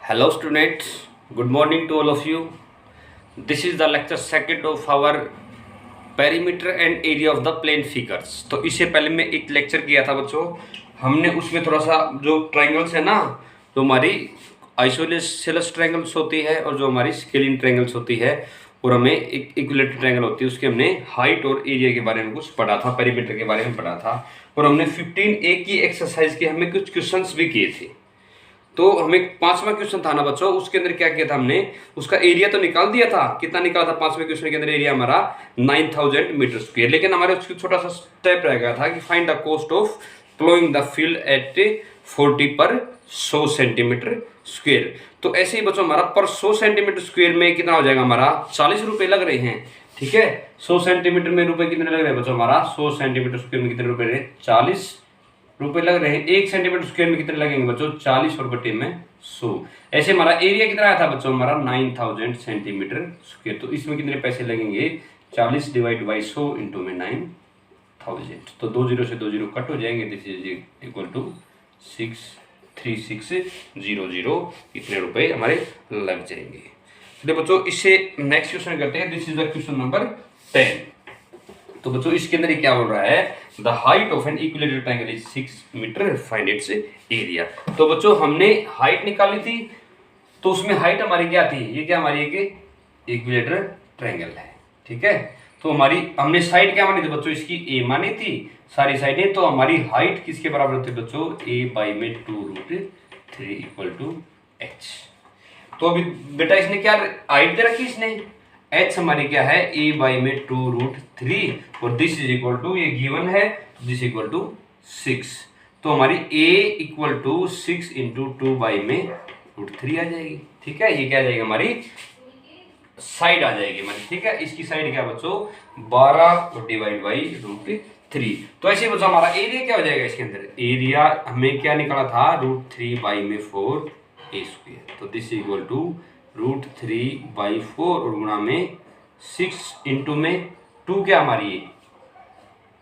Hello students, good morning to all of you. This is the lecture second of our perimeter and area of the plane figures. तो इससे पहले मैं एक lecture किया था बच्चों, हमने उसमें थोड़ा सा जो ट्रायंगल्स है ना, जो हमारी आइसोसेलेस ट्रायंगल्स होती है और जो हमारी स्केलिन ट्रायंगल्स होती है और हमें एक इक्विलेटरल ट्रायंगल होती है, उसके हमने हाइट और एरिया के बारे में कुछ पढ़ा था, पेरीमीटर के बारे में पढ़ा था और हमने 15A की एक्सरसाइज के हमें कुछ क्वेश्चंस भी किए थे। तो हमें पांचवा क्वेश्चन था ना बच्चों, उसके अंदर क्या किया था हमने, उसका एरिया तो निकाल दिया था। कितना निकाला था पांचवें क्वेश्चन के अंदर? एरिया हमारा 9000 मीटर स्क्वायर। लेकिन हमारे उसकी छोटा सा स्टेप रह गया था कि find the cost of ploughing the field at 40 पर 100 सेंटीमीटर स्क्वायर। तो ऐसे ही बच्चों हमारा पर 100 सेंटीमीटर स्क्वायर में कितना हो जाएगा? हमारा 40 रुपए लग रहे हैं। ठीक है, 100 सेंटीमीटर में रुपए कितने लग रहे हैं बच्चों? हमारा 100 सेंटीमीटर स्क्वायर में कितने रुपए रहे? 40 रुपए लग रहे हैं। 1 सेंटीमीटर स्क्वायर में कितने लगेंगे बच्चों? 40 और बटे में 100। ऐसे हमारा एरिया कितना आया था बच्चों? हमारा 9000 सेंटीमीटर स्क्वायर। तो इसमें कितने पैसे लगेंगे? 40 डिवाइड बाई 100 इंटू में 9000। तो 2 जीरो से 2 जीरो कट हो जाएंगे। This is equal to 63600। इतने रुपए हमारे लग जाएंगे। चलिए बच्चों, इससे नेक्स्ट क्वेश्चन करते हैं। This is the question number 10। तो बच्चों इसके अंदर क्या बोल रहा है? The height of an equilateral triangle is 6 metre, find its area. तो बच्चों हमने हाइट निकाली थी, तो उसमें हाइट हमारी क्या थी? ये क्या हमारी एक इक्विलेटरल ट्रायंगल है। ठीक है, तो हमारी हमने साइड क्या मानी थी बच्चों? इसकी ए मानी थी सारी साइडें। तो हमारी हाइट किसके बराबर होती है बच्चों? a बाई में 2√3 इक्वल टू h। तो अभी बेटा इसने क्या हाइट दे रखी? इसने h हमारी क्या है? a बाई में 2√3 और दिस इज इक्वल टू, ये गिवन है, दिस इक्वल टू 6। तो हमारी a equal to 6 into 2 by में √3 आ जाएगी। ठीक है, ये क्या आ जाएगी? हमारी साइड आ जाएगी हमारी। ठीक है, इसकी साइड क्या बच्चों? 12 डिवाइड बाई √3। तो ऐसे बच्चों हमारा एरिया क्या हो जाएगा? इसके अंदर एरिया हमें क्या निकाला था? √3 बाई में 4a स्क्वायर। तो दिस इक्वल टू √3 बाई 4 और गुणा में 6 इंटू में 2 क्या हमारी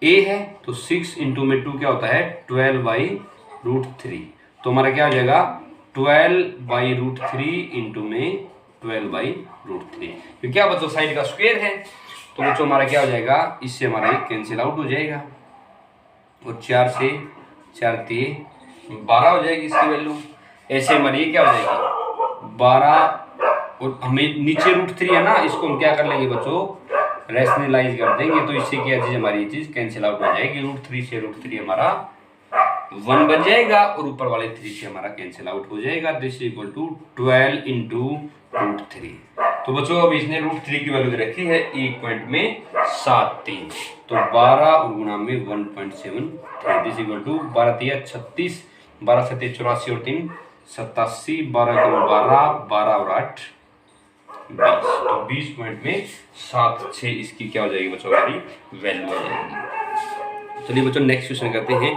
a है, तो 6 इंटू में 2 क्या होता है? 12 बाई √3। तो हमारा क्या हो जाएगा? 12 बाई √3 इंटू में 12 बाई √3। तो क्या बच्चों साइड का स्क्वायर है, तो बच्चों हमारा क्या हो जाएगा? इससे हमारा कैंसिल आउट हो जाएगा और 4 से 4 3 12 हो जाएगी इसकी वैल्यू। ऐसे हमारी ये क्या हो जाएगी? 12 और हमें नीचे √3 है ना, इसको हम क्या कर लेंगे बच्चों? रैशनलाइज कर देंगे। तो इससे क्या चीज हमारी ये चीज कैंसिल आउट हो जाएगी। √3 से √3 हमारा 1 बन जाएगा और ऊपर वाले 3 से हमारा कैंसिल आउट हो जाएगा। This equal to 12 into √3। तो बच्चों अब इसने √3 की वैल्यू रखी है 1.73। तो 12 और गुणा में 1.73। दिस इक्वल टू 12 3 36, 12 7 84 और 3 87, 12 को 12, 12 और 8 20। तो 20 पॉइंट में 7.6 इसकी क्या हो जाएगी बच्चों? हमारी वैल्यू आ जाएगी। चलिए बच्चों नेक्स्ट क्वेश्चन करते हैं।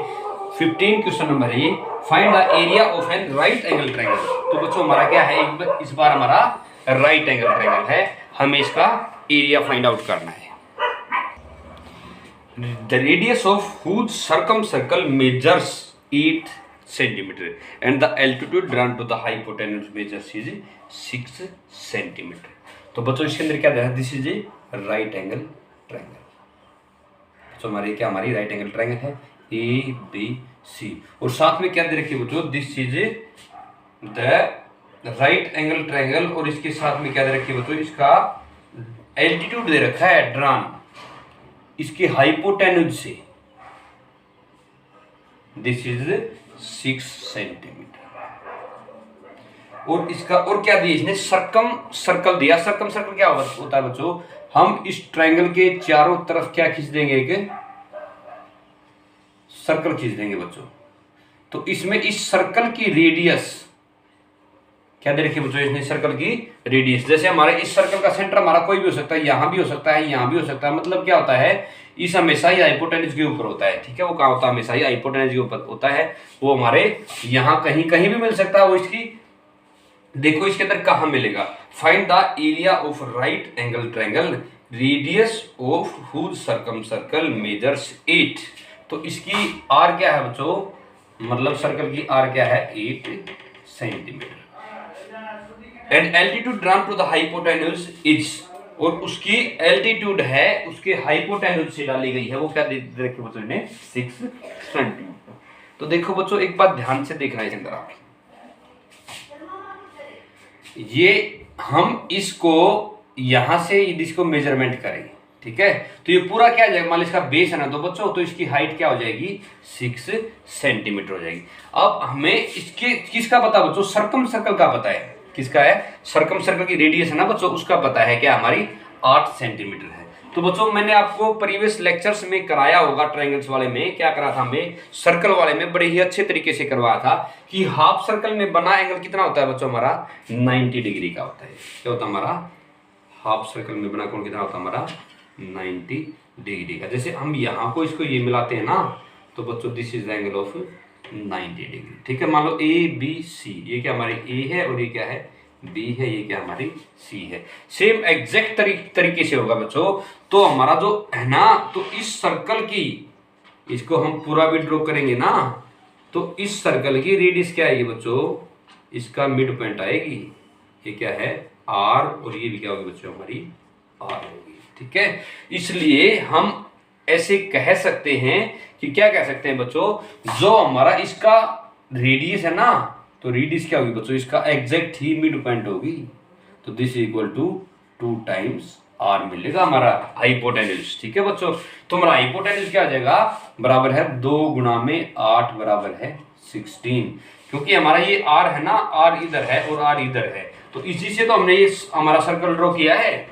15 क्वेश्चन नंबर है ये। Find the area of an right angle triangle. तो बच्चों हमारा क्या है? इस बार हमारा राइट एंगल ट्रायंगल है, हमें इसका एरिया फाइंड आउट करना है। The radius of whose circumcircle measures 8 centimetre and the altitude drawn to the hypotenuse measures is 6 centimetre. तो बच्चों इसके अंदर क्या है? This is a right angle triangle. तो हमारी क्या हमारी राइट एंगल ट्रायंगल है ABC और साथ में क्या दे रखी है बच्चों? This is the right angle triangle और इसके साथ में क्या दे रखी है बच्चों? इसका एल्टीट्यूड दे रखा है ड्रॉन इसके हाइपोटेन्यूज से। दिस इज 6 सेंटीमीटर और इसका और क्या दिया इसने? सर्कम सर्कल दिया। सर्कम सर्कल क्या होता है बच्चों? हम इस ट्रायंगल के चारों तरफ क्या खींच देंगे? एक सर्कल खींच देंगे बच्चों। तो इसमें इस सर्कल की रेडियस क्या दे रखी बच्चों? इसने सर्कल की रेडियस। जैसे हमारे इस सर्कल का सेंटर हमारा कोई भी हो सकता है, यहां भी हो सकता है, यहां भी हो सकता है। मतलब क्या होता है? इस हमेशा ही हाइपोटेन्यूज के ऊपर होता है। ठीक है, वो कहां होता है? हमेशा ही हाइपोटेन्यूज के ऊपर होता है। वो हमारे यहां कहीं कहीं भी मिल सकता है। वो इसकी देखो इसके अंदर कहां मिलेगा? Find the area of right angle triangle, radius of whose circumcircle measures 8। तो इसकी आर क्या है बच्चों? मतलब सर्कल की आर क्या है? 8 centimetre. And altitude drawn to the hypotenuse is, और उसकी एल्टीट्यूड है उसके हाइपोटेन्यूज से डाली गई है, वो क्या दे रखे बच्चों ने 6 सेंटीमीटर। तो देखो बच्चों एक बात ध्यान से देखना है इसके अंदर, आप ये हम इसको यहां से इसको मेजरमेंट करें, ठीक है, तो ये पूरा क्या आ जाएगा, मान लो इसका बेस है ना, तो बच्चों तो इसकी हाइट क्या हो जाएगी 6 सेंटीमीटर हो जाएगी। अब हमें इसके किसका पता बच्चों, सर्कम सर्कल का पता है, किसका है, सर्कम सर्कल की रेडियस है ना बच्चों, उसका पता है क्या हमारी 8 सेंटीमीटर है। तो बच्चों मैंने आपको प्रीवियस लेक्चर्स में कराया होगा, ट्रायंगल्स वाले में क्या करा था, हमें सर्कल वाले में बड़े ही अच्छे तरीके से करवाया था कि हाफ सर्कल में बना एंगल कितना होता है बच्चों, हमारा 90 डिग्री का होता है। क्या होता है हमारा हाफ सर्कल में बना कोण कितना होता है हमारा 90 डिग्री का। जैसे हम यहाँ को इसको ये मिलाते हैं ना, तो बच्चों this is the angle of 90 degree, ठीक है। मान लो ए बी सी, ये क्या हमारी ए है और ये क्या है बी है, ये क्या हमारी सी है। सेम एग्जैक्ट तरीके से होगा बच्चों। तो हमारा जो है ना, तो इस सर्कल की, इसको हम पूरा भी ड्रॉ करेंगे ना, तो इस सर्कल की रेडियस क्या आएगी बच्चों, इसका मिड पॉइंट आएगी, ये क्या है आर, और ये भी क्या होगी बच्चों हमारी आर होगी, ठीक है। इसलिए हम ऐसे कह सकते हैं कि क्या कह सकते हैं बच्चों, जो हमारा इसका रेडियस है ना, तो रेडियस क्या होगी बच्चों, इसका एग्जैक्ट ही मिड पॉइंट होगी, तो this equal to 2 times R मिलेगा हमारा हाइपोटेन्यूज, ठीक है बच्चों। तो हमारा हाइपोटेन्यूज क्या आ जाएगा, बराबर है 2 गुणा में 8 बराबर है 16, क्योंकि हमारा ये आर है ना, आर इधर है और आर इधर है, तो इसी से तो हमने ये हमारा सर्कल ड्रॉ किया है।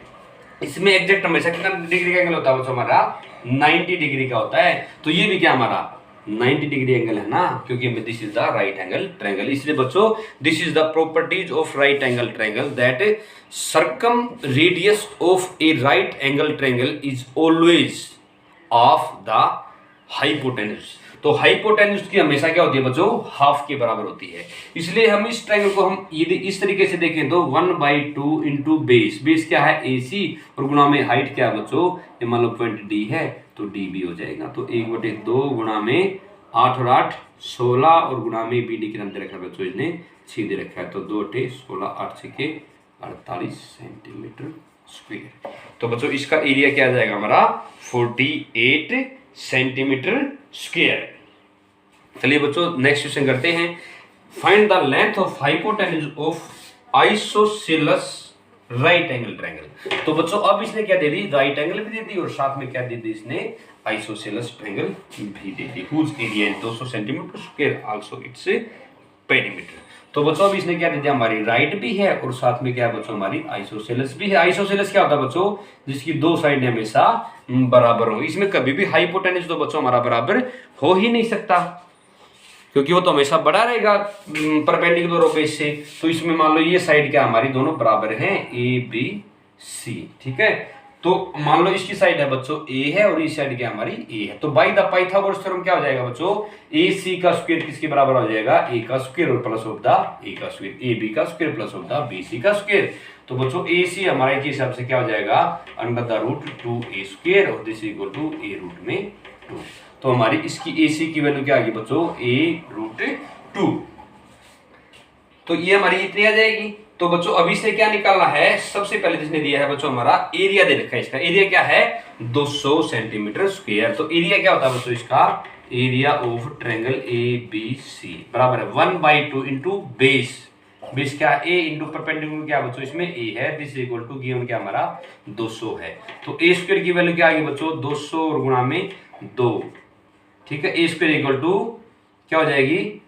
इसमें एग्जैक्ट हमेशा कितना डिग्री का एंगल होता है बच्चों, हमारा 90 डिग्री का होता है। तो ये भी क्या हमारा 90 डिग्री एंगल है ना, क्योंकि this is the right angle triangle. इसलिए बच्चों this is the properties of right angle triangle, that circum radius of A right angle triangle is always of the hypotenuse. तो हाइपोटेन्यूज की हमेशा क्या होती है बच्चों, हाफ के बराबर होती है। इसलिए हम इस ट्रायंगल को हम यदि इस तरीके से देखें तो 1/2 इंटू बेस, बेस क्या है AC, और गुणा में हाइट क्या है बच्चों, ये मान लो पॉइंट D है, तो DB हो जाएगा। तो 1/2 गुणा में 8 और 8 16, और गुणा में BD के नाम दे रखा है बच्चों, इसने 6 दे रखा है, तो 2 × 16 8 6 48 सेंटीमीटर स्क्वायर। तो बच्चों इसका एरिया क्या आ जाएगा हमारा 48 सेंटीमीटर स्क्वायर। चलिए बच्चों नेक्स्ट क्वेश्चन करते हैं। Find the length of hypotenuse of isosceles right angle triangle. तो बच्चों अब इसने क्या दे दी, राइट एंगल भी दे दी और साथ में क्या दे दी इसने आइसोसेलेस ट्रायंगल भी दे दी, whose area is 200 centimetre square, also its perimeter. तो बच्चों अब इसने क्या दे दिया, हमारी राइट भी है और साथ में क्या है बच्चों हमारी आइसोसेलेस भी है। आइसोसेलेस क्या होता है बच्चों, जिसकी दो साइड हमेशा बराबर हो। इसमें कभी भी हाइपोटेन्यूज तो बच्चों हमारा बराबर हो ही नहीं सकता, क्योंकि वो तो हमेशा बड़ा रहेगा परपेंडिकुलर ऑफ बेस से। तो इसमें मान लो ये साइड क्या हमारी दोनों बराबर हैं ABC, ठीक है। तो मान लो इसकी साइड है बच्चों A है और इस साइड क्या हमारी A है, तो बाय द पाइथागोरस थ्योरम क्या हो जाएगा बच्चों, AC का स्क्वायर किसके बराबर हो जाएगा, A का स्क्वायर और प्लस ऑफ द A का स्क्वायर, AB का square plus of the BC का स्क्वायर। तो बच्चों AC हमारे के हिसाब से क्या हो जाएगा, under the root 2A square और this equal to A root में 2। तो हमारी इसकी AC की वैल्यू क्या आ गई बच्चों, A√2। तो ये हमारी इतनी आ जाएगी। तो बच्चों अभी से क्या निकालना है, सबसे पहले जिसने दिया है बच्चों हमारा एरिया दे रखा है, इसका एरिया क्या है 200 सेंटीमीटर स्क्वायर। तो एरिया क्या होता है बच्चों, इसका एरिया ऑफ ट्रायंगल ABC बराबर है 1/2 इंटू बेस, बेस क्या है A इंटू परपेंडिकुलर क्या बच्चों इसमें A है, दिस इक्वल टू गिवन क्या हमारा 200 है। तो A स्क्वायर की वैल्यू क्या आ गई बच्चों 200 और गुणा में 2, ठीक है। A स्क्वायर इक्वल टू क्या हो जाएगी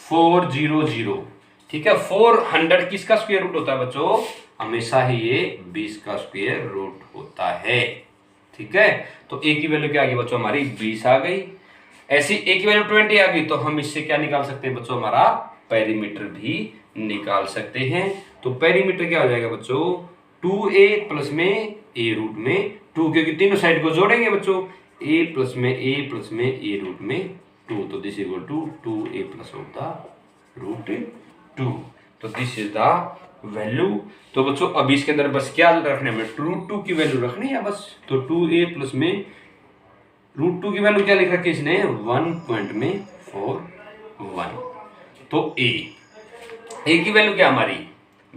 400, ठीक है। 400 किसका स्क्वायर रूट होता है बच्चों, हमेशा ही ये 20 का स्क्वायर रूट होता है, ठीक है। तो A की वैल्यू क्या आ गई बच्चों हमारी 20 आ गई। ऐसी A की वैल्यू 20 आ गई, तो हम इससे क्या निकाल सकते हैं बच्चों, हमारा पेरीमीटर भी निकाल सकते हैं। तो पेरीमीटर क्या हो जाएगा बच्चों 2A प्लस में A रूट में 2, क्योंकि तीनों साइड को जोड़ेंगे बच्चों, A प्लस में A रूट में 2, तो this equal to 2A plus of the root 2। तो दिस इज द वैल्यू। तो बच्चों अभी इसके अंदर बस क्या रखने में √2 की वैल्यू रखनी है बस। तो 2A प्लस में √2 की वैल्यू क्या लिख रखी है इसने 1.41। तो A की वैल्यू क्या हमारी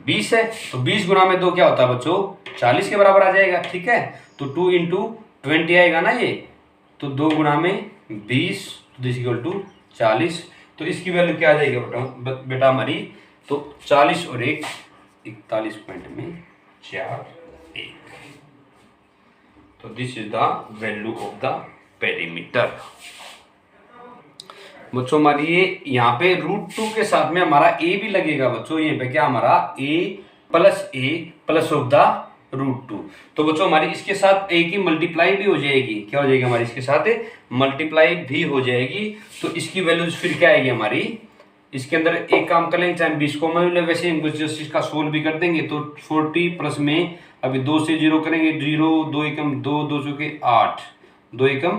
20 है, तो 20 गुना में 2 क्या होता है बच्चों, 40 के बराबर आ जाएगा। ठीक है, तो 2 इंटू 20 आएगा ना ये, तो 2 गुना में 20, तो दिस इक्वल टू 40। तो इसकी वैल्यू क्या आ जाएगी बेटा हमारी, तो 40 और 1 41 पॉइंट में 4 1। तो this is the value of the perimeter. बच्चों हमारी ये यहाँ पे √2 के साथ में हमारा a भी लगेगा बच्चों, ये पे क्या हमारा a प्लस ऑफ द √2। तो बच्चों हमारी इसके साथ a की मल्टीप्लाई भी हो जाएगी, क्या हो जाएगी हमारी इसके साथ मल्टीप्लाई भी हो जाएगी। तो इसकी वैल्यूज फिर क्या आएगी हमारी, इसके अंदर एक काम कर लेंगे, चाहे 20 कॉमन ले, वैसे हम जस्ट इसका सोल्व भी कर देंगे। तो 40 प्लस में अभी 2 से 0 करेंगे, 0 2 एकम 2 2 चौके 8 2 एकम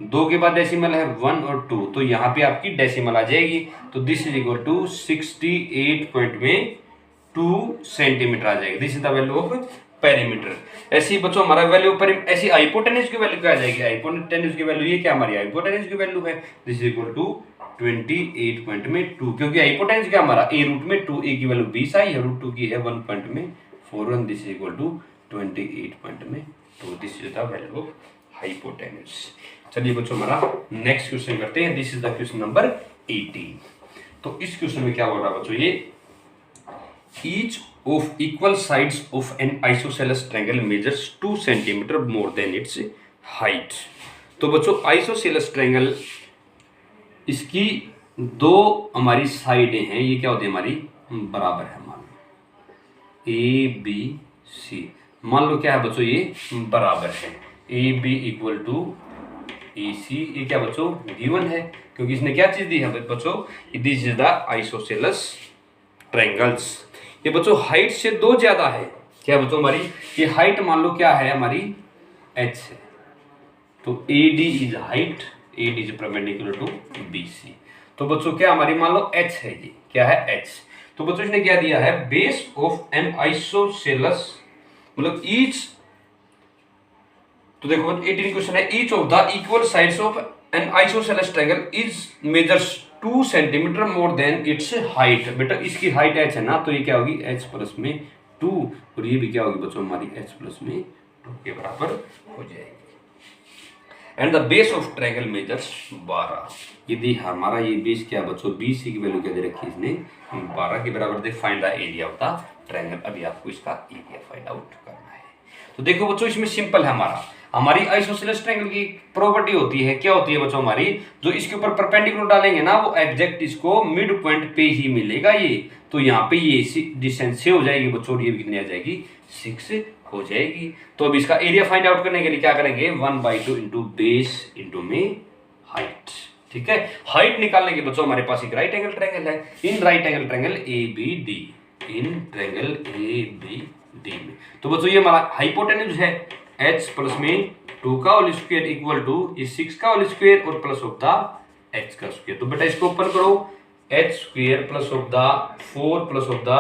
2 के बाद डेसिमल है 1 और 2, तो यहाँ पे आपकी डेसिमल आ जाएगी। तो this is equal to 68.2 centimetre आ जाएगी। This is the value of perimeter. ऐसे ही बच्चों हमारा वैल्यू पर ऐसी हाइपोटेन्यूज की वैल्यू क्या आ जाएगी, हाइपोटेन्यूज की वैल्यू ये क्या हमारी हाइपोटेन्यूज की वैल्यू है, दिस इज इक्वल टू 28.2, क्योंकि हाइपोटेन्यूज क्या हमारा a रूट में 2, a की वैल्यू 20 आई है, √2 की है 1.41, this is equal to 28.2, this is the value of hypotenuse. चलिए बच्चों हमारा नेक्स्ट क्वेश्चन करते हैं। This is the question number 18। तो इस क्वेश्चन में क्या बोल रहा है बच्चों, ये each of equal sides of N isosceles triangle measures 2 centimetre more than it's height. तो बच्चों आइसोसेलेस ट्रायंगल, इसकी 2 हमारी साइडें हैं, ये क्या होती है हमारी बराबर है, मान लो ABC, मान लो क्या है बच्चों ये बराबर है, AB इक्वल टू AC, ये क्या बच्चों गिवन है, क्योंकि इसने क्या चीज दी है बच्चों, this is the isosceles triangles. ये बच्चों हाइट से 2 ज्यादा है, क्या बच्चों हमारी ये हाइट मान लो क्या है हमारी h है, तो AD is height, AD is perpendicular to BC। तो बच्चों क्या हमारी मान लो h है, ये क्या है h। तो बच्चों इसने क्या दिया है, बेस ऑफ एन आइसोसेलेस, मतलब ईच, तो देखो 18 क्वेश्चन है, each of the equal sides of N isosceles triangle is measures 2 centimetre more than it's height. बेटा इसकी हाइट h है ना, तो ये क्या होगी h प्लस में 2, और ये भी क्या होगी बच्चों हमारी h प्लस में 2 के बराबर हो जाएगी। And the base of triangle measures 12। यदि हमारा ये बेस क्या बच्चों, BC की वैल्यू क्या दे रखी है इसने 12 के बराबर दे, find the area of the triangle. अभी आपको इसका एरिया फाइंड आउट करना है। तो देखो बच्चों इसमें सिंपल है, हमारी आइसोसेलेस ट्रायंगल की प्रॉपर्टी होती है, क्या होती है बच्चों हमारी, जो इसके ऊपर परपेंडिकुलर डालेंगे ना वो एग्जैक्ट इसको मिड पॉइंट पे ही मिलेगा ये, तो यहाँ पे ये डिस्टेंस से हो जाएगी बच्चों, ये भी कितनी आ जाएगी 6 हो जाएगी। तो अब इसका एरिया फाइंड आउट करने के लिए क्या करेंगे, 1/2 इंटू बेस इंटू में हाइट। ठीक है, हाइट निकालने के बच्चों हमारे पास एक राइट एंगल ट्रायंगल है, in right angle triangle ABD, in triangle ABD में। तो बच्चों ये हमारा हाइपोटेन्यूज है h प्लस में 2 का होल स्क्वायर इक्वल टू 6 का होल स्क्वायर और प्लस ऑफ द h का स्क्वायर। तो बेटा इसको ओपन करो, h square plus of the 4 plus of the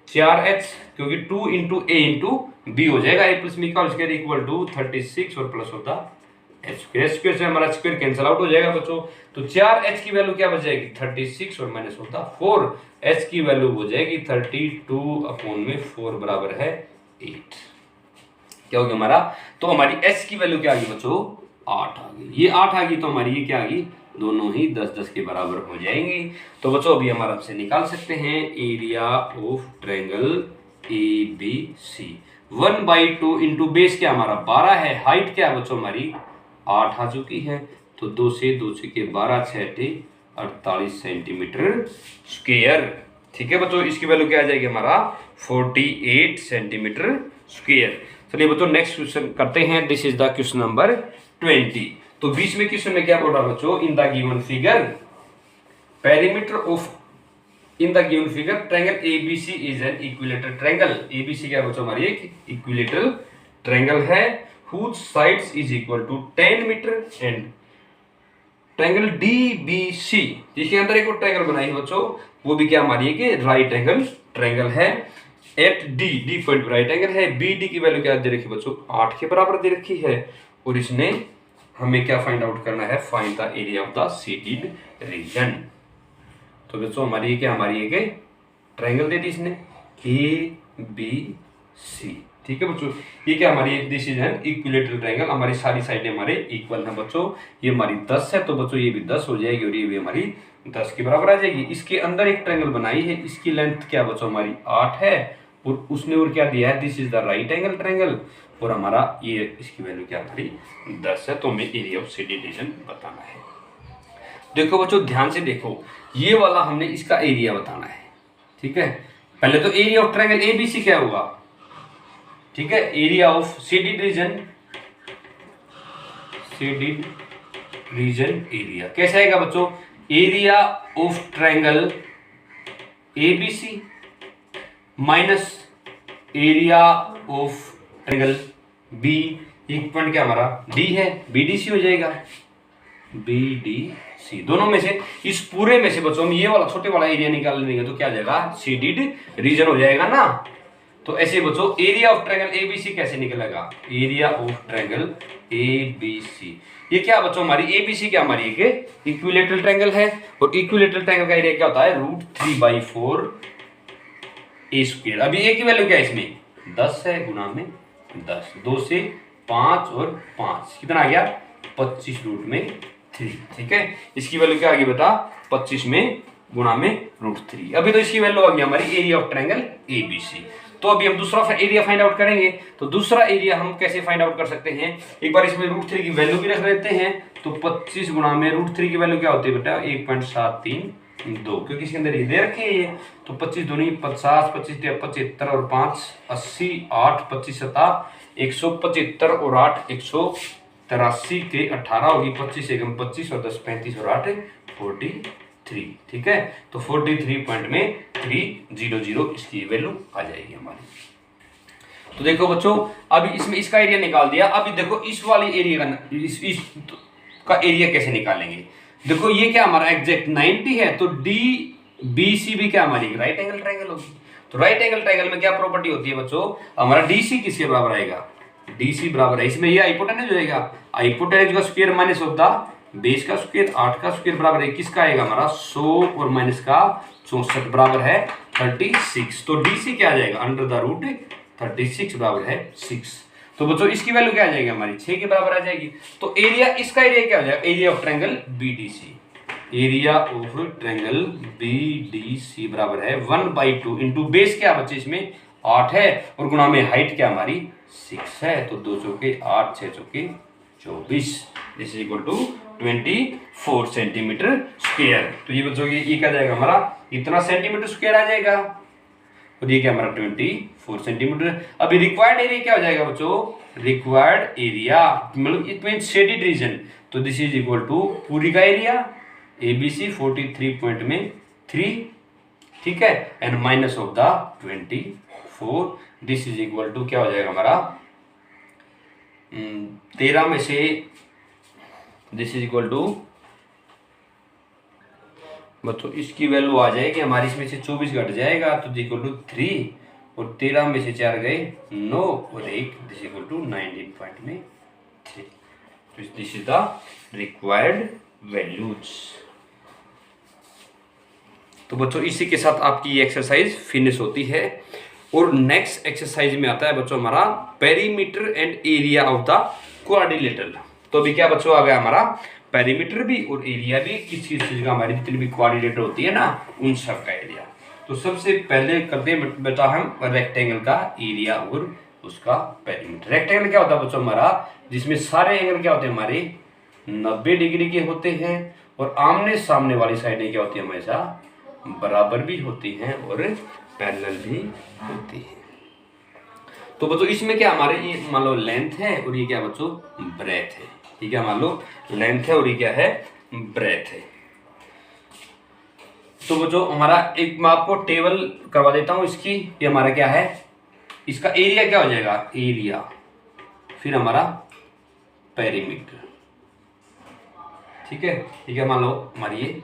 4h, क्योंकि 2 इंटू a इंटू b हो जाएगा, a प्लस b का होल स्क्वायर इक्वल टू 36 और plus of the h square से हमारा स्क्वायर कैंसिल आउट हो जाएगा बच्चों। तो 4h की वैल्यू क्या बच जाएगी 36 और माइनस ऑफ द 4h की वैल्यू हो जाएगी 32/4 बराबर है 8। क्या हो गया हमारा, तो हमारी s की वैल्यू क्या आ गई बच्चों 8 आ गई, ये 8 आ गई, तो हमारी ये क्या आ गई, दोनों ही 10-10 के बराबर हो जाएंगी। तो बच्चों अभी हम आराम से निकाल सकते हैं area of triangle ABC। 1/2 into base क्या हमारा 12 है, हाइट क्या है बच्चों हमारी 8 आ चुकी है, तो 2 से 2 से के 12 6 48 सेंटीमीटर स्क्वायर। ठीक है बच्चों, इसकी वैल्यू क्या आ जाएगी हमारा 48 सेंटीमीटर स्क्वायर। चलिए बच्चों नेक्स्ट क्वेश्चन करते हैं। This is the question number 20। तो बीच में क्वेश्चन में क्या बोल रहा है बच्चों, in the given figure perimeter of, in the given figure triangle ABC is an equilateral triangle. ABC क्या बच्चों हमारी एक इक्विलेटरल ट्रायंगल है, whose sides is equal to 10 metre and triangle DBC, जिसके अंदर एक और ट्रायंगल बनाई है बच्चों, वो भी क्या हमारी है कि राइट एंगल ट्रायंगल है। At D point right angle है, BD की वैल्यू क्या दे रखी बच्चों 8 के बराबर दे रखी है, और इसने हमें क्या फाइंड आउट करना है, find the area of the shaded region. तो बच्चों हमारी क्या, हमारी एक ट्रायंगल दे दी इसने ABC, ठीक है बच्चों। ये क्या हमारी this is an equilateral triangle, हमारी सारी साइडें हमारे इक्वल है बच्चों। ये हमारी 10 है तो बच्चों ये भी 10 हो जाएगी और ये भी हमारी 10 के बराबर आ जाएगी। इसके अंदर एक ट्रायंगल बनाई है, इसकी लेंथ क्या बच्चों हमारी 8 है और उसने और क्या दिया है, this is the right angle triangle और हमारा ये इसकी वैल्यू क्या हमारी 10 है। तो हमें एरिया ऑफ CD रीजन बताना है। देखो बच्चों ध्यान से देखो, ये वाला हमने इसका एरिया बताना है, ठीक है। पहले तो एरिया ऑफ ट्रायंगल ABC क्या होगा, ठीक है। Area of CD region area कैसे आएगा बच्चों, area of triangle ABC minus area of triangle B, एक पॉइंट क्या हमारा D है, BDC हो जाएगा, BDC। दोनों में से इस पूरे में से बच्चों हम ये वाला छोटे वाला एरिया निकाल लेंगे तो क्या आ जाएगा, CD रीजन हो जाएगा ना। तो ऐसे बच्चों एरिया ऑफ ट्रायंगल ABC कैसे निकलेगा, एरिया ऑफ ट्रायंगल ABC, ये क्या बच्चों हमारी ABC क्या हमारी एक इक्विलेटरल ट्रायंगल है और इक्विलेटरल ट्रायंगल का एरिया क्या होता है, √3/4 A²। अभी A की वैल्यू क्या है इसमें 10 है, गुना में 10, 2 से 5 और 5 कितना आ गया 25√3, ठीक है। इसकी वैल्यू क्या आ गई बता 25 में गुना में √3। अभी तो इसकी वैल्यू आ गई हमारी एरिया ऑफ ट्रायंगल ABC। तो अभी हम दूसरा एरिया फाइंड आउट करेंगे। तो दूसरा एरिया हम कैसे फाइंड आउट कर सकते हैं, एक बार इसमें √3 की वैल्यू भी रख लेते हैं। तो 25 गुना में √3 की वैल्यू क्या होती है बेटा 1.732, क्योंकि इसके अंदर ये दे रखे है। तो 25 दूनी 50, 25 75 और 5 80, 8 25 7 175 और 8 183 के 18 होगी, 25 एकम 25 और 10 35 और 8 43, ठीक है। तो 43.300 इसकी वैल्यू आ जाएगी हमारी। तो देखो बच्चों अभी इसमें इसका एरिया निकाल दिया। अभी देखो इस वाली एरिया का इस का एरिया कैसे निकालेंगे। देखो ये क्या हमारा एग्जैक्ट 90 है तो DBC भी क्या हमारी राइट एंगल ट्रायंगल होगी। तो राइट एंगल ट्रायंगल में क्या प्रॉपर्टी होती है बच्चों, हमारा DC किसके बराबर आएगा, DC बराबर है इसमें ये हाइपोटेनस हो जाएगा, हाइपोटेनस का square minus of the base का स्क्वायर, 8 का स्क्वायर बराबर है किसका आएगा हमारा 100 और माइनस का 64 बराबर है 36। तो DC क्या आ जाएगा अंडर द रूट 36 बराबर है 6। तो बच्चों इसकी वैल्यू क्या आ जाएगी हमारी 6 के बराबर आ जाएगी। तो एरिया इसका एरिया क्या हो जाएगा, area of triangle BDC, area of triangle BDC बराबर है 1/2 इंटू बेस क्या बच्चे इसमें 8 है और गुणा में हाइट क्या हमारी 6 है। तो 2 चौके 8 6 चौके 24, this is equal to 24 centimetre square. तो ये बच्चों ये क्या जाएगा हमारा इतना सेंटीमीटर स्क्वायर आ जाएगा और ये क्या हमारा 24 सेंटीमीटर। अभी रिक्वायर्ड एरिया क्या हो जाएगा बच्चों, रिक्वायर्ड एरिया मतलब इट मींस शेडेड रीजन। तो दिस इज इक्वल टू पूरी का एरिया ABC 43.3, ठीक है, and minus of the 24, this is equal to क्या हो जाएगा हमारा 13 में से दिस इज इक्वल टू बच्चों इसकी वैल्यू आ जाएगी हमारी इसमें से 24 घट जाएगा तो इक्वल टू 3 और 13 में से 4 गए 9 और 1 दिस इक्वल टू 19.3। तो this is the required values. तो बच्चों इसी के साथ आपकी ये एक्सरसाइज फिनिश होती है और नेक्स्ट एक्सरसाइज में आता है बच्चों हमारा perimeter and area of the quadrilateral. तो अभी क्या बच्चों आ गया हमारा पेरीमीटर भी और एरिया भी किस चीज का हमारी जितनी भी क्वाड्रिलेटर होती है ना उन सब का एरिया। तो सबसे पहले करते हैं बेटा हम रेक्टेंगल का एरिया और उसका पेरीमीटर। रेक्टेंगल क्या होता है बच्चों हमारा जिसमें सारे एंगल क्या होते हैं हमारे 90 डिग्री के होते हैं और आमने सामने वाली साइडें क्या होती है हमेशा बराबर भी होती हैं और पैरेलल भी होती है। तो बच्चों इसमें क्या हमारे ये मान लो लेंथ है और ये क्या बच्चों ब्रेथ है, ठीक है, मान लो लेंथ है और ये क्या है ब्रेथ है। तो बच्चों हमारा एक मैं आपको टेबल करवा देता हूं इसकी, ये हमारा क्या है इसका एरिया क्या हो जाएगा एरिया, फिर हमारा पेरीमीटर, ठीक है, ठीक है। मान लो हमारी ये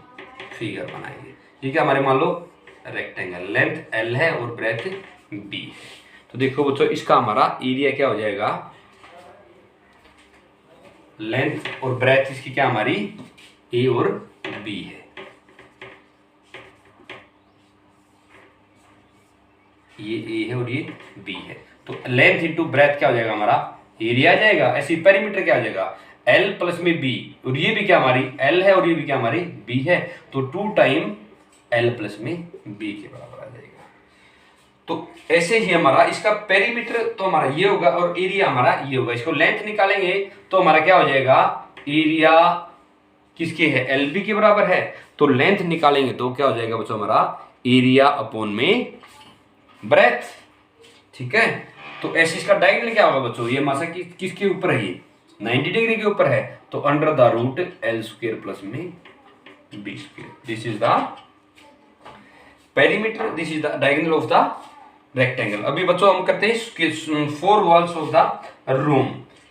फिगर बनाएंगे, ठीक है, हमारे मान लो रेक्टेंगल लेंथ L है और ब्रेथ B है। तो देखो बच्चों इसका हमारा एरिया क्या हो जाएगा लेंथ और ब्रेथ इसकी क्या हमारी A और B है। ये ए है और ये बी है, तो लेंथ इंटू ब्रेथ क्या हो जाएगा हमारा एरिया आ जाएगा। ऐसे पेरीमीटर क्या हो जाएगा एल प्लस में बी, और ये भी क्या हमारी एल है और ये भी क्या हमारी बी है, तो 2 टाइम एल प्लस में बी के बराबर आ जाएगा। तो ऐसे ही हमारा इसका पेरीमीटर तो हमारा ये होगा और एरिया हमारा ये होगा। इसको लेंथ निकालेंगे तो हमारा क्या हो जाएगा एरिया किसके है एल बी के बराबर है, तो लेंथ निकालेंगे तो क्या हो जाएगा बच्चों हमारा एरिया अपॉन में ब्रेथ। ठीक है, तो ऐसे इसका डायगोनल क्या होगा बच्चों, ये मासा किसके ऊपर है, ये 90 डिग्री के ऊपर है, तो under the root L square plus में B square, this is the perimeter, this is the diagonal of the rectangle. अभी बच्चों हम करते हैं 4 वॉल्स ऑफ द रूम,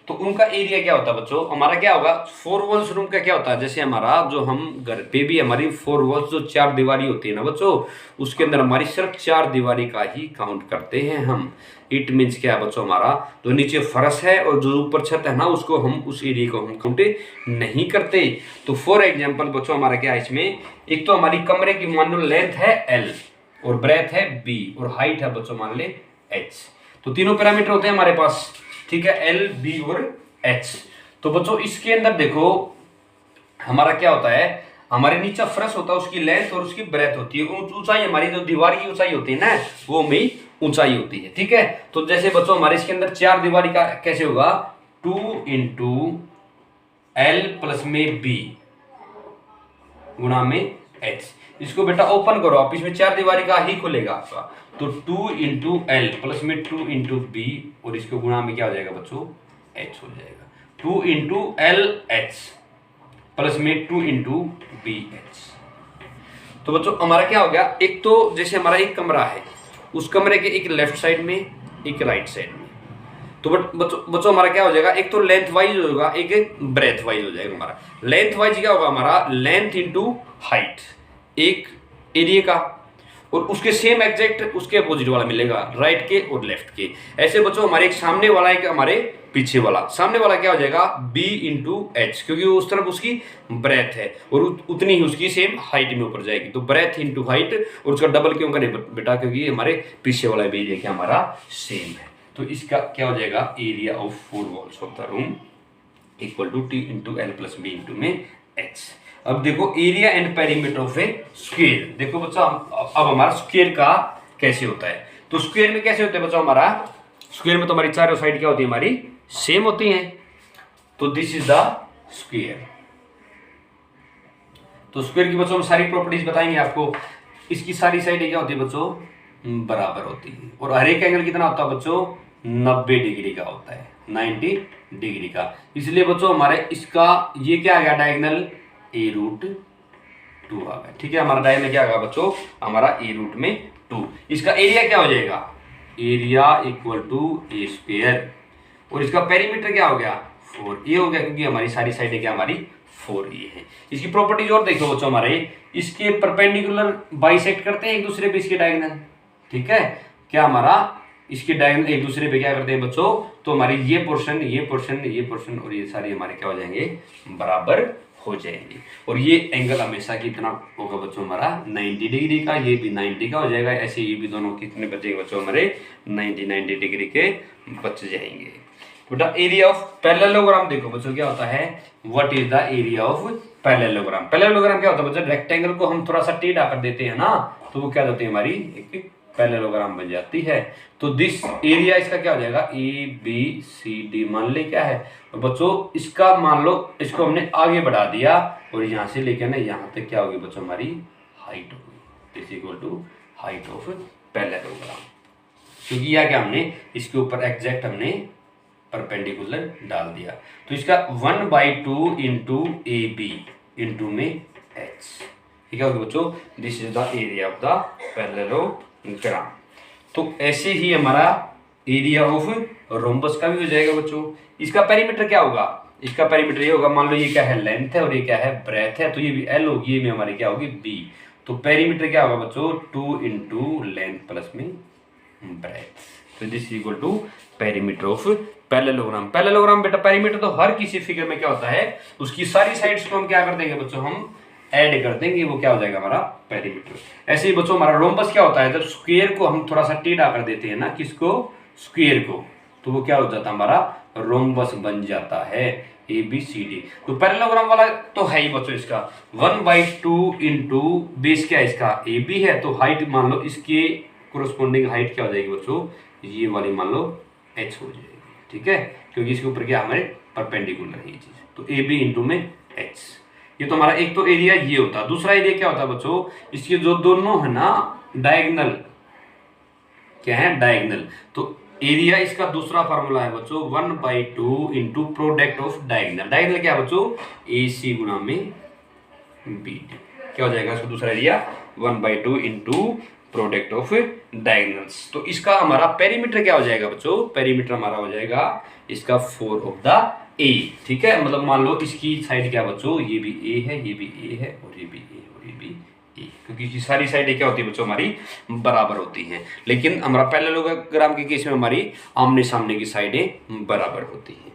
तो उनका एरिया क्या होता है बच्चों हमारा क्या होगा 4 वॉल्स रूम का क्या होता है, जैसे हमारा जो हम घर पे भी हमारी 4 वॉल्स जो 4 दीवारी होती है ना बच्चों, उसके अंदर हमारी सिर्फ 4 दीवारी का ही काउंट करते हैं हम। इट मीन्स क्या है बच्चों हमारा जो नीचे फर्श है और जो ऊपर छत है ना उसको हम उस एरिया को हम काउंट नहीं करते। तो फॉर एग्जाम्पल बच्चों हमारा क्या है इसमें, एक तो हमारी कमरे की मान लो लेंथ है एल और ब्रेथ है बी और हाइट है बच्चों मान ले एच, तो तीनों पैरामीटर होते हैं हमारे पास। ठीक है, एल बी और एच। तो बच्चों इसके अंदर देखो हमारा क्या होता है, हमारे नीचे फर्श होता है उसकी लेंथ और उसकी ब्रेथ होती है, ऊंचाई हमारी जो दीवार की ऊंचाई होती है ना वो में ऊंचाई होती है। ठीक है, तो जैसे बच्चों हमारे इसके अंदर 4 दीवारी का कैसे होगा 2 इंटू एल प्लस में बी गुणा में एच। इसको बेटा ओपन करो आप, इसमें 4 दीवारी का ही खुलेगा आपका, तो 2 इंटू एल प्लस में 2 इंटू बी और इसको गुणा में क्या हो जाएगा बच्चों एच हो जाएगा, 2 इंटू एल एच प्लस में 2 इंटू बी एच। तो बच्चों हमारा क्या हो गया, एक तो जैसे हमारा एक कमरा है उस कमरे के एक लेफ्ट साइड में एक राइट साइड में, तो बच्चों हमारा क्या हो जाएगा एक तो लेंथ वाइज होगा एक ब्रेथ वाइज हो जाएगा। हमारा लेंथ वाइज क्या होगा हमारा लेंथ इंटू हाइट एक एरिया का, और उसके सेम एग्जैक्ट उसके अपोजिट वाला मिलेगा राइट के और लेफ्ट के। ऐसे बच्चों हमारे एक सामने वाला एक हमारे पीछे वाला, सामने वाला क्या हो जाएगा b इंटू एच, क्योंकि उस तरफ उसकी ब्रेथ है और उतनी ही उसकी सेम हाइट में ऊपर जाएगी, तो ब्रेथ इंटू हाइट, और उसका डबल क्यों करें बेटा क्योंकि हमारे पीछे वाला भी एरिया क्या हमारा सेम है। तो इसका क्या हो जाएगा area of 4 walls of the room equal to T into L plus B into में एच। अब देखो area and perimeter of a square, देखो बच्चों अब हमारा स्क्वायर का कैसे होता है, तो स्क्वायर में कैसे होते हैं बच्चों हमारा स्क्वायर में तो हमारी चारों साइड क्या होती है हमारी सेम होती हैं, तो दिस इज द स्क्वायर। तो स्क्वायर की बच्चों हम सारी प्रॉपर्टीज बताएंगे आपको, इसकी सारी साइड क्या होती है बच्चों बराबर होती है, और हर एक एंगल कितना होता है बच्चों 90 डिग्री का होता है 90 डिग्री का। इसलिए बच्चों हमारे इसका ये क्या आ गया डायगोनल ए रूट 2 आ गया। ठीक है, हमारा डायगोनल क्या आ गया बच्चों हमारा ए रूट में 2। इसका एरिया क्या हो जाएगा area equal to A square, और इसका पेरीमीटर क्या हो गया 4 ए हो गया, क्योंकि हमारी सारी साइडें क्या हमारी 4 ए है। इसकी प्रॉपर्टीज और देखो बच्चों हमारे इसके परपेंडिकुलर बाइसेक्ट करते हैं एक दूसरे पे इसके डायगोनल। ठीक है, क्या हमारा इसके डायगोनल एक दूसरे पे क्या करते हैं बच्चों, तो हमारी ये पोर्शन ये पोर्शन ये पोर्शन और ये सारे हमारे क्या हो जाएंगे बराबर हो जाएंगे, और ये एंगल हमेशा कितना होगा बच्चों हमारा 90 डिग्री का, ये भी 90 का हो जाएगा। ऐसे ये भी दोनों कितने बचेंगे बच्चों हमारे 90 डिग्री के बच जाएंगे। बेटा एरिया ऑफ पैरेललोग्राम देखो बच्चों क्या होता है, what is the area of parallelogram. Parallelogram क्या होता है बच्चों, रेक्टेंगल को हम थोड़ा सा टेढ़ा कर देते हैं ना, तो वो क्या होती है हमारी एक पैरेललोग्राम बन जाती है। तो दिस एरिया इसका क्या हो जाएगा ए बी सी डी मान ले क्या है, और बच्चों इसका मान लो इसको हमने आगे बढ़ा दिया और यहाँ से लेकर ना यहाँ तक क्या होगी बच्चों हमारी हाइट होगी, this equal to height of parallelogram, क्योंकि यह क्या हमने इसके ऊपर एग्जैक्ट हमने परपेंडिकुलर डाल दिया। तो इसका 1/2 इंटू ए बी इंटू में एच, ठीक है बच्चों, this is the area of the parallelogram. तो ऐसे ही हमारा एरिया ऑफ रोम्बस का भी हो जाएगा बच्चों। इसका पेरीमीटर क्या होगा, इसका पेरीमीटर ये होगा, मान लो ये क्या है लेंथ है और ये क्या है ब्रेथ है, तो ये भी एल होगी, ये भी हमारी क्या होगी बी, तो पेरीमीटर क्या होगा बच्चों 2 इंटू लेंथ प्लस में ब्रेथ, तो this equal to perimeter of parallelogram. Parallelogram बेटा पेरीमीटर तो हर किसी फिगर में क्या होता है उसकी सारी साइड्स को हम क्या कर देंगे बच्चों हम ऐड कर देंगे, वो क्या हो जाएगा हमारा पेरीमीटर। ऐसे ही बच्चों हमारा रोम्बस क्या होता है, जब स्क्वायर को हम थोड़ा सा टेढ़ा कर देते हैं ना, किसको, स्क्वायर को, तो वो क्या हो जाता है हमारा रोम्बस बन जाता है ABCD। तो पैरेललोग्राम वाला तो है ही बच्चों, इसका 1/2 इंटू बेस क्या है इसका AB है, तो हाइट मान लो इसके कोरोस्पोंडिंग हाइट क्या हो जाएगी बच्चों, ये वाली मान लो h हो जाएगी, ठीक है, क्योंकि इसके ऊपर क्या हमारे परपेंडिकुलर है ये चीज, तो AB इंटू में h। ये तो हमारा एक तो एरिया ये होता है। दूसरा एरिया क्या होता है बच्चों, इसके जो दोनों है ना डायगोनल, क्या है डायगोनल, तो एरिया इसका दूसरा फार्मूला है बच्चों 1/2 into product of diagonal. Diagonal क्या है बच्चों, AC गुणा में BD, क्या हो जाएगा इसका दूसरा area 1/2 into product of diagonals. तो इसका हमारा पेरीमीटर क्या हो जाएगा बच्चों, पेरीमीटर हमारा हो जाएगा इसका 4 ऑफ द A, ठीक है, मतलब मान लो इसकी साइड क्या बच्चों, ये भी A है, ये भी A है, और ये भी A और ये भी A, क्योंकि इसकी सारी साइडें क्या होती है बच्चों हमारी बराबर होती हैं। लेकिन हमारा पैरेललोग्राम के केस में हमारी आमने सामने की साइडें बराबर होती हैं।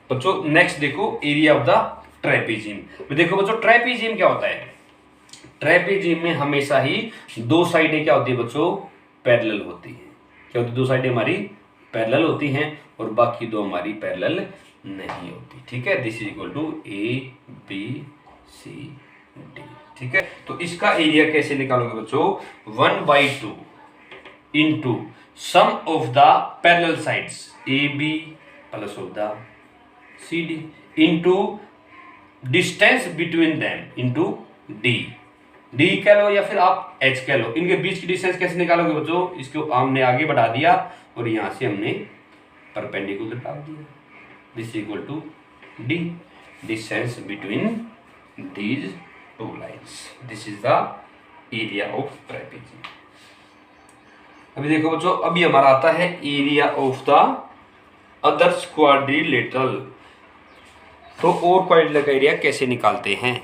बच्चों नेक्स्ट देखो एरिया ऑफ द ट्रेपेजियम। देखो बच्चों ट्रेपेजियम क्या होता है, ट्रेपेजियम में हमेशा ही दो साइडें क्या होती है बच्चों, पैरेलल होती है। क्या होती है, दो साइडें हमारी पैरेलल होती हैं और बाकी दो हमारी पैरेलल नहीं होती, ठीक है। This is equal to ABCD, ठीक है। तो इसका एरिया कैसे निकालोगे बच्चों, 1/2 into sum of the parallel sides AB plus of the CD into distance between them into D कह लो या फिर आप H कह लो। इनके बीच की डिस्टेंस कैसे निकालोगे बच्चों, इसको हमने आगे बढ़ा दिया और यहां से हमने परपेंडिकुलर डाल दिया। This equal to D, distance between these two lines. This is the area of trapezium. अभी देखो बच्चों, अभी हमारा आता है area of the others quadrilateral. तो और क्वाड्रिलेटरल का एरिया कैसे निकालते हैं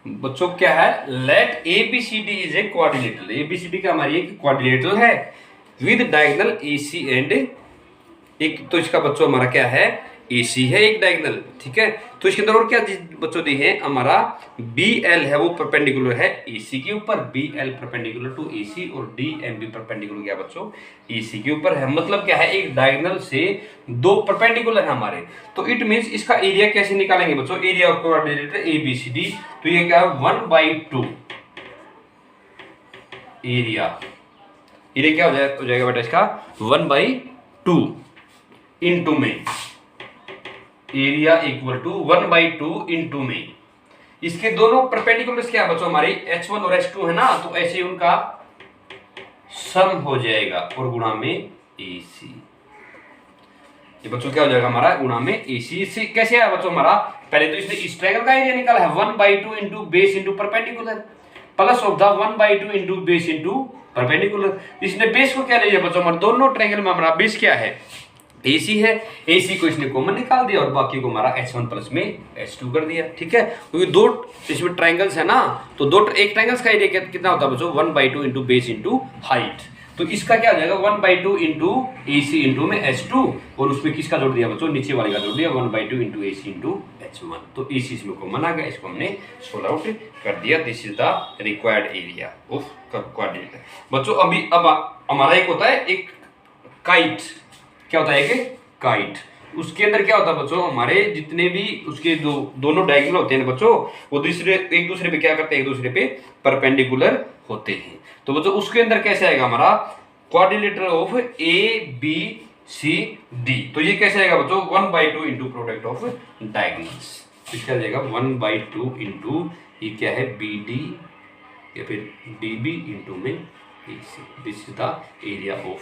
बच्चों, क्या है, let ABCD is a quadrilateral. ABCD का हमारी एक क्वाड्रिलेटरल है विद डायगोनल AC एंड एक, तो इसका बच्चों हमारा क्या है AC है एक डायगोनल, ठीक है। तो इसके अंदर और क्या बच्चों दी है, हमारा BL है वो परपेंडिकुलर है AC के ऊपर, BL परपेंडिकुलर टू AC और DMB परपेंडिकुलर क्या बच्चों AC के ऊपर है। मतलब क्या है, एक डायगोनल से दो परपेंडिकुलर है हमारे, तो इट मींस इसका एरिया कैसे निकालेंगे बच्चों, एरिया ऑफ क्वाड्रिलेटरल ABCD। तो ये क्या है 1/2 एरिया क्या हो जाएगा बेटा इसका 1/2 इंटू में एरिया इक्वल टू 1/2 इंटू में इसके दोनों परपेंडिकुलर्स क्या बच्चों हमारे H1 और H2 है ना, तो ऐसे उनका सम हो जाएगा और गुणा में AC। ये बच्चों क्या हो जाएगा हमारा गुणा में AC। इससे कैसे आया बच्चों हमारा, पहले तो इसने इस ट्रायंगल का एरिया निकाला है 1/2 into base into perpendicular plus of the 1/2 into base into perpendicular. इसने बेस को क्या लिया बच्चों, हमारे दोनों ट्रायंगल में हमारा बेस क्या है AC है, AC को इसने कॉमन निकाल दिया और बाकी को हमारा H1 प्लस में H2 कर दिया, ठीक है। क्योंकि दो इसमें ट्रायंगल्स है ना, तो दो एक ट्रायंगल्स का एरिया कितना होता है बच्चों 1/2 इंटू बेस इंटू हाइट। तो इसका क्या हो जाएगा 1/2 इंटू AC इंटू में H2 और उसमें किसका जोड़ दिया बच्चों, नीचे वाले का जोड़ दिया 1/2 इंटू AC इंटू H1। तो AC इसमें कॉमन आ गया, इसको हमने सोल्व आउट कर दिया। This is the required area of quadrilateral. बच्चों अभी अब हमारा एक होता है एक काइट, क्या होता है कि काइट, उसके अंदर क्या होता है बच्चों, हमारे जितने भी उसके जो दोनों डायगोनल होते हैं बच्चों वो एक दूसरे पे क्या करते हैं, एक दूसरे पे परपेंडिकुलर होते हैं। तो बच्चों उसके अंदर कैसे आएगा हमारा क्वाड्रिलेटरल ऑफ ABCD। तो ये कैसे आएगा बच्चों 1/2 इंटू प्रोडक्ट ऑफ डायगोनल्स। इसका जाएगा 1/2 इंटू ये क्या है BD या फिर DB इंटू में AC। This is the area of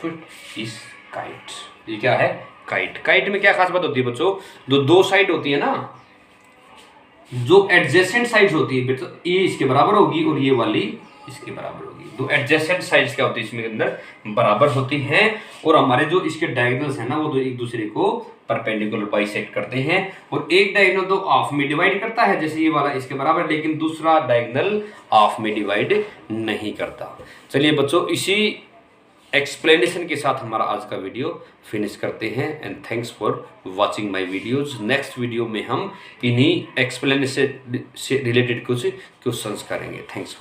इस काइट। ये क्या है काइट। काइट में क्या खास बात होती है बच्चों, जो दो साइड होती है ना, जो एडजेसेंट साइड्स होती है, तो ये इसके बराबर होगी और ये वाली इसके बराबर होगी। दो एडजेसेंट साइड्स क्या होती है इसमें अंदर बराबर होती हैं और हमारे जो इसके डायगोनल्स हैं ना वो दो एक दूसरे को परपेंडिकुलर बाइसेक्ट करते हैं। और एक डायगोनल तो हाफ में डिवाइड करता है जैसे ये वाला इसके बराबर, लेकिन दूसरा डायगोनल हाफ में डिवाइड नहीं करता। चलिए बच्चों इसी एक्सप्लेनेशन के साथ हमारा आज का वीडियो फिनिश करते हैं। And thanks for watching my videos. Next video में हम इन्हीं एक्सप्लेनेशन से रिलेटेड कुछ क्वेश्चंस करेंगे। थैंक्स।